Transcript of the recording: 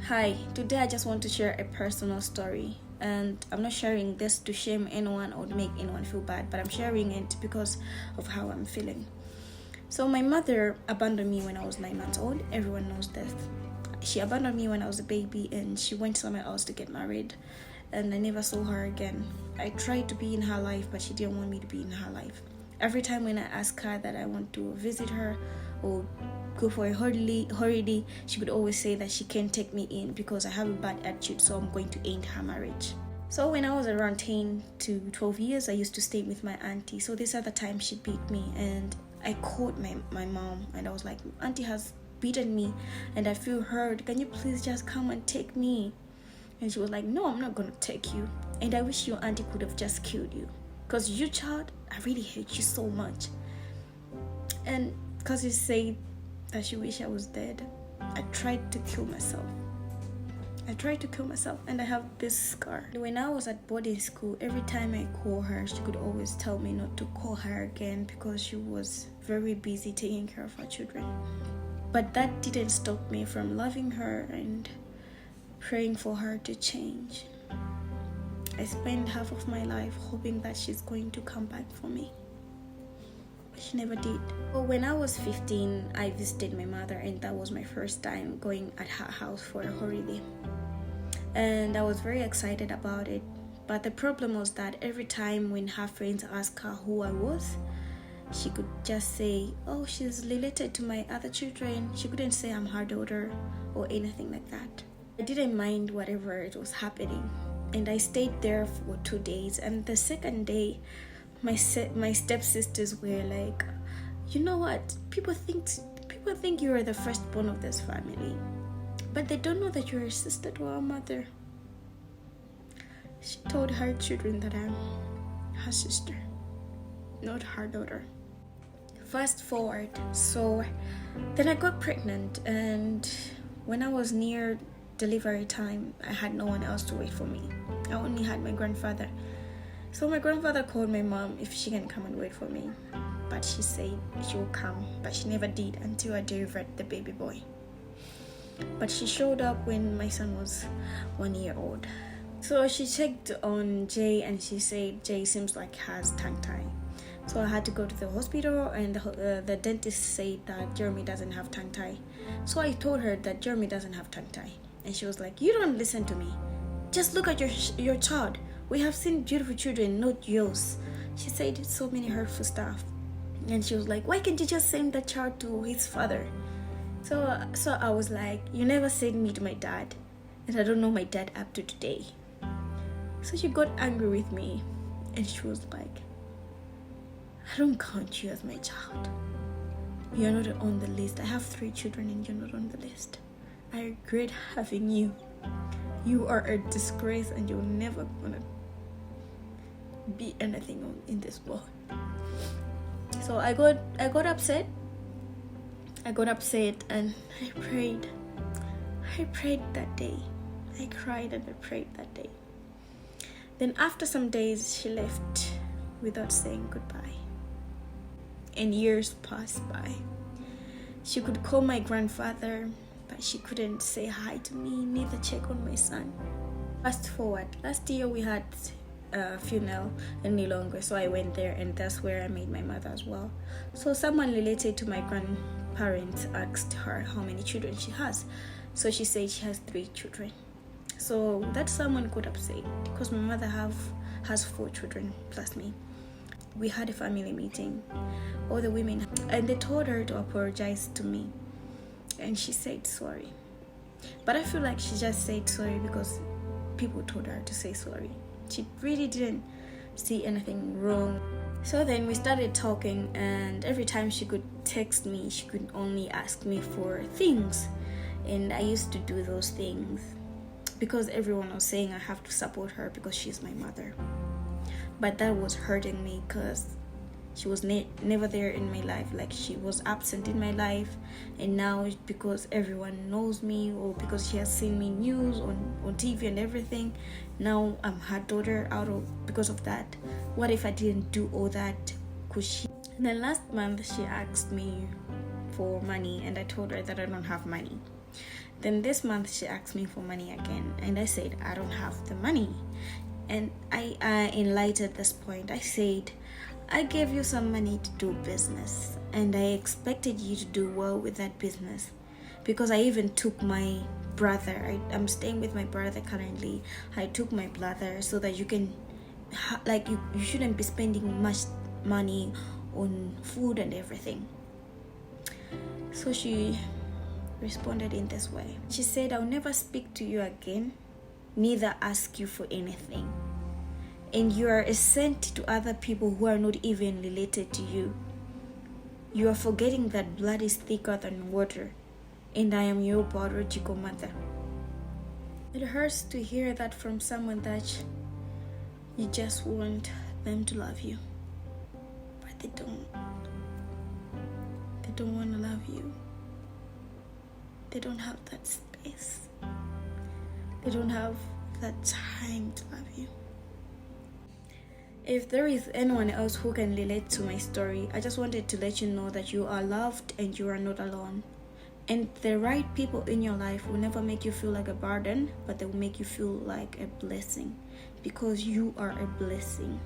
Hi, today I just want to share a personal story. And I'm not sharing this to shame anyone or make anyone feel bad, but I'm sharing it because of how I'm feeling. So, my mother abandoned me when I was 9 months old. Everyone knows this. She abandoned me when I was a baby and she went somewhere else to get married. And I never saw her again. I tried to be in her life, but she didn't want me to be in her life. Every time when I ask her that I want to visit her or go for a holiday, she would always say that she can't take me in because I have a bad attitude, so I'm going to end her marriage. So when I was around 10 to 12 years, I used to stay with my auntie. So this other time she beat me and I called my mom and I was like, auntie has beaten me and I feel hurt. Can you please just come and take me? And she was like, no, I'm not going to take you. And I wish your auntie could have just killed you. Because you child, I really hate you so much. And because you say that you wish I was dead, I tried to kill myself. And I have this scar. When I was at boarding school, every time I call her, she could always tell me not to call her again because she was very busy taking care of her children. But that didn't stop me from loving her and praying for her to change. I spent half of my life hoping that she's going to come back for me. But she never did. Well, when I was 15, I visited my mother and that was my first time going at her house for a holiday. And I was very excited about it. But the problem was that every time when her friends asked her who I was, she could just say, oh, she's related to my other children. She couldn't say I'm her daughter or anything like that. I didn't mind whatever it was happening. And I stayed there for 2 days. And the second day, my stepsisters were like, you know what? People think you are the firstborn of this family, but they don't know that you're a sister to our mother. She told her children that I'm her sister, not her daughter. Fast forward, so then I got pregnant, and when I was near delivery time, I had no one else to wait for me. I only had my grandfather. So my grandfather called my mom if she can come and wait for me. But she said she will come, but she never did until I delivered the baby boy. But she showed up when my son was 1 year old. So she checked on Jay and she said Jay seems like he has tongue tie. So I had to go to the hospital and the dentist said that Jeremy doesn't have tongue tie. So I told her that Jeremy doesn't have tongue tie. And she was like, you don't listen to me. Just look at your child. We have seen beautiful children, not yours. She said so many hurtful stuff. And she was like, why can't you just send the child to his father? So I was like, you never sent me to my dad. And I don't know my dad up to today. So she got angry with me. And she was like, I don't count you as my child. You're not on the list. I have 3 children and you're not on the list. I regret having you. You are a disgrace and you're never gonna be anything in this world. So I got upset. And I prayed. That day. I cried and I prayed that day. Then after some days, she left without saying goodbye. And years passed by. She could call my grandfather, but she couldn't say hi to me, neither check on my son. Fast forward, last year we had a funeral in Nilongwe, so I went there and that's where I made my mother as well. So someone related to my grandparents asked her how many children she has. So she said she has 3 children. So that someone got upset because my mother has 4 children plus me. We had a family meeting, all the women, and they told her to apologize to me. And she said sorry. But I feel like she just said sorry because people told her to say sorry. She really didn't see anything wrong. So then we started talking, and every time she could text me, she could only ask me for things. And I used to do those things because everyone was saying I have to support her because she's my mother. But that was hurting me because she was never there in my life. Like, she was absent in my life. And now because everyone knows me or because she has seen me news on TV and everything, now I'm her daughter because of that. What if I didn't do all that? And then last month she asked me for money and I told her that I don't have money. Then this month she asked me for money again, and I said I don't have the money. And I enlightened this point. I said, I gave you some money to do business, and I expected you to do well with that business, because I even took my brother. I'm staying with my brother currently. I took my brother so that you can, you shouldn't be spending much money on food and everything. So she responded in this way. She said, I'll never speak to you again, neither ask you for anything. And you are a saint to other people who are not even related to you. You are forgetting that blood is thicker than water, and I am your biological mother. It hurts to hear that from someone that you just want them to love you, but they don't. They don't want to love you. They don't have that space. They don't have that time to love you. If there is anyone else who can relate to my story, I just wanted to let you know that you are loved and you are not alone. And the right people in your life will never make you feel like a burden, but they will make you feel like a blessing, because you are a blessing.